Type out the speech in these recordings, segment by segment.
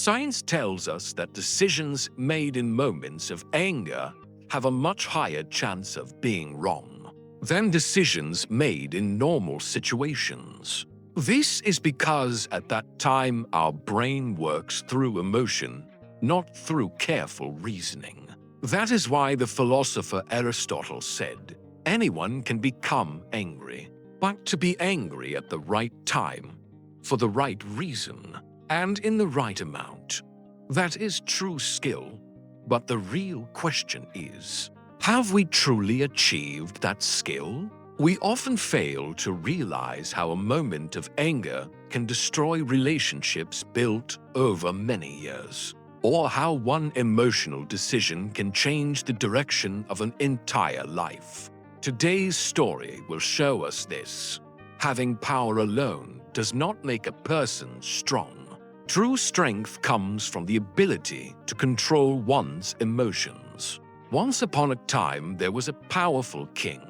Science tells us that decisions made in moments of anger have a much higher chance of being wrong than decisions made in normal situations. This is because at that time our brain works through emotion, not through careful reasoning. That is why the philosopher Aristotle said, anyone can become angry, but to be angry at the right time, for the right reason, and in the right amount. That is true skill, but the real question is, have we truly achieved that skill? We often fail to realize how a moment of anger can destroy relationships built over many years, or how one emotional decision can change the direction of an entire life. Today's story will show us this. Having power alone does not make a person strong. True strength comes from the ability to control one's emotions. Once upon a time, there was a powerful king.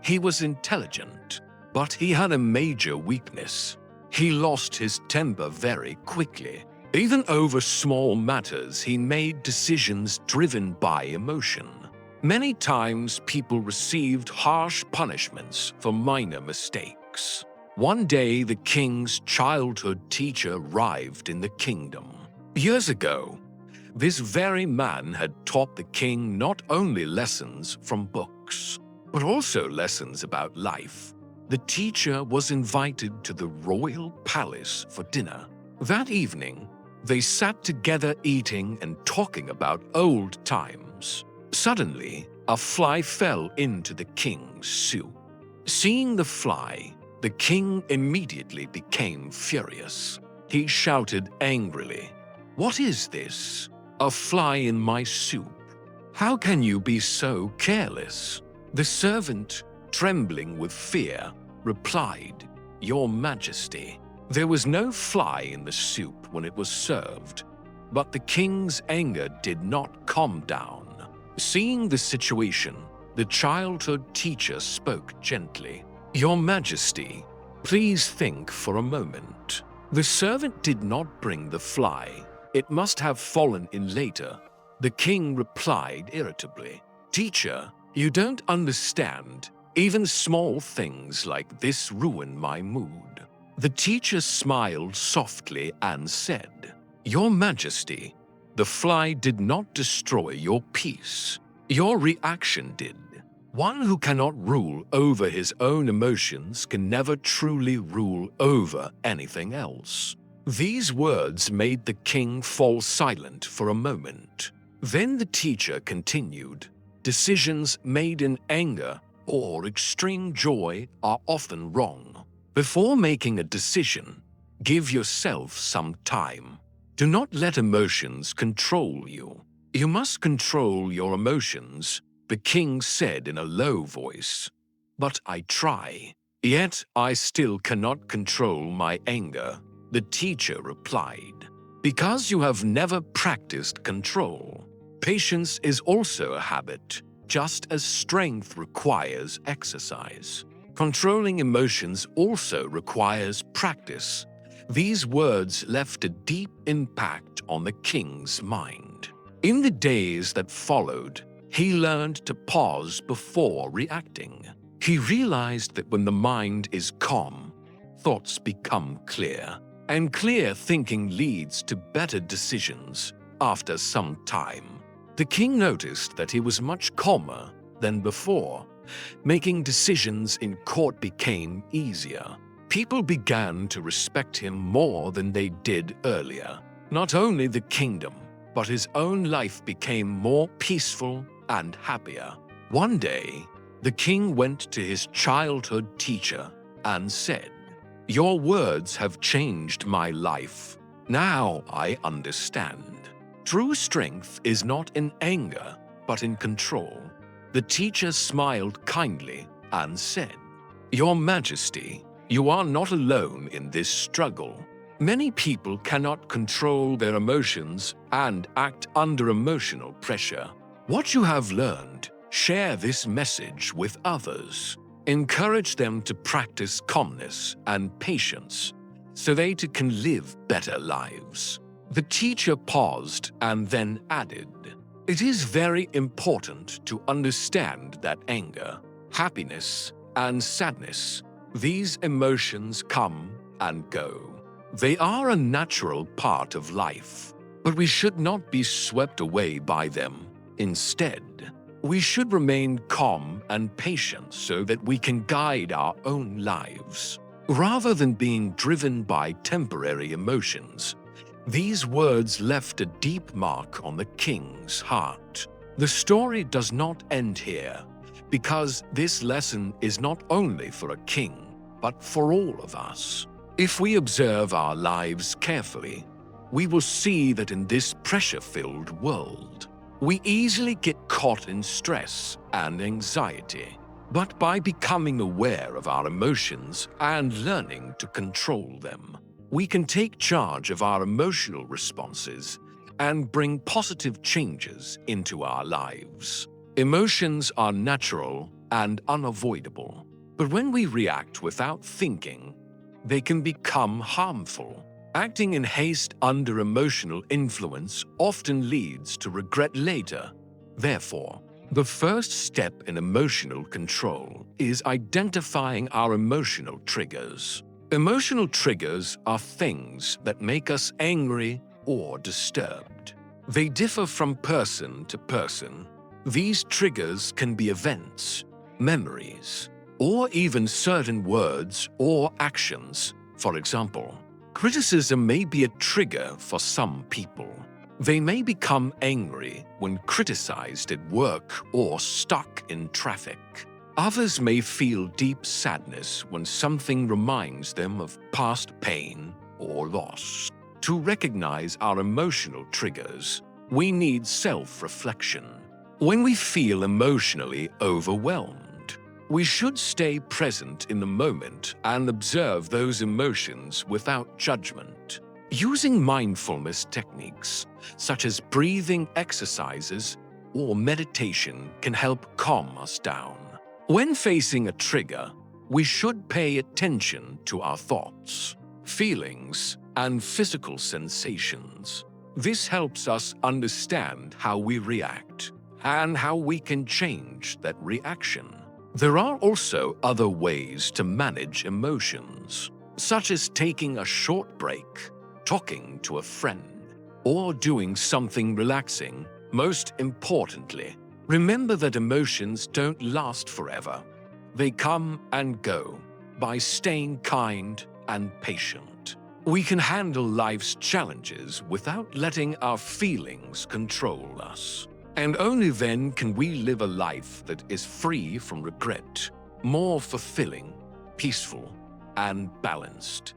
He was intelligent, but he had a major weakness. He lost his temper very quickly. Even over small matters, he made decisions driven by emotion. Many times, people received harsh punishments for minor mistakes. One day, the king's childhood teacher arrived in the kingdom. Years ago, this very man had taught the king not only lessons from books, but also lessons about life. The teacher was invited to the royal palace for dinner. That evening, they sat together eating and talking about old times. Suddenly, a fly fell into the king's soup. Seeing the fly, the king immediately became furious. He shouted angrily, "What is this? A fly in my soup? How can you be so careless?" The servant, trembling with fear, replied, "Your Majesty, there was no fly in the soup when it was served." But the king's anger did not calm down. Seeing the situation, the childhood teacher spoke gently. "Your Majesty, please think for a moment. The servant did not bring the fly. It must have fallen in later." The king replied irritably, "Teacher, you don't understand. Even small things like this ruin my mood." The teacher smiled softly and said, "Your Majesty, the fly did not destroy your peace. Your reaction did. One who cannot rule over his own emotions can never truly rule over anything else." These words made the king fall silent for a moment. Then the teacher continued, "Decisions made in anger or extreme joy are often wrong. Before making a decision, give yourself some time. Do not let emotions control you. You must control your emotions," the king said in a low voice. "But I try. Yet I still cannot control my anger," the teacher replied. "Because you have never practiced control. Patience is also a habit, just as strength requires exercise. Controlling emotions also requires practice." These words left a deep impact on the king's mind. In the days that followed, he learned to pause before reacting. He realized that when the mind is calm, thoughts become clear, and clear thinking leads to better decisions after some time. The king noticed that he was much calmer than before. Making decisions in court became easier. People began to respect him more than they did earlier. Not only the kingdom, but his own life became more peaceful and happier. One day, the king went to his childhood teacher and said, "Your words have changed my life. Now I understand. True strength is not in anger, but in control." The teacher smiled kindly and said, "Your Majesty, you are not alone in this struggle. Many people cannot control their emotions and act under emotional pressure. What you have learned, share this message with others. Encourage them to practice calmness and patience so they too can live better lives." The teacher paused and then added, "It is very important to understand that anger, happiness, and sadness, these emotions come and go. They are a natural part of life, but we should not be swept away by them. Instead, we should remain calm and patient so that we can guide our own lives, rather than being driven by temporary emotions." These words left a deep mark on the king's heart. The story does not end here, because this lesson is not only for a king, but for all of us. If we observe our lives carefully, we will see that in this pressure-filled world, we easily get caught in stress and anxiety. But by becoming aware of our emotions and learning to control them, we can take charge of our emotional responses and bring positive changes into our lives. Emotions are natural and unavoidable, but when we react without thinking, they can become harmful. Acting in haste under emotional influence often leads to regret later. Therefore, the first step in emotional control is identifying our emotional triggers. Emotional triggers are things that make us angry or disturbed. They differ from person to person. These triggers can be events, memories, or even certain words or actions. For example, criticism may be a trigger for some people. They may become angry when criticized at work or stuck in traffic. Others may feel deep sadness when something reminds them of past pain or loss. To recognize our emotional triggers, we need self-reflection. When we feel emotionally overwhelmed, we should stay present in the moment and observe those emotions without judgment. Using mindfulness techniques, such as breathing exercises or meditation, can help calm us down. When facing a trigger, we should pay attention to our thoughts, feelings, and physical sensations. This helps us understand how we react and how we can change that reaction. There are also other ways to manage emotions, such as taking a short break, talking to a friend, or doing something relaxing. Most importantly, remember that emotions don't last forever. They come and go. By staying kind and patient, we can handle life's challenges without letting our feelings control us. And only then can we live a life that is free from regret, more fulfilling, peaceful, and balanced.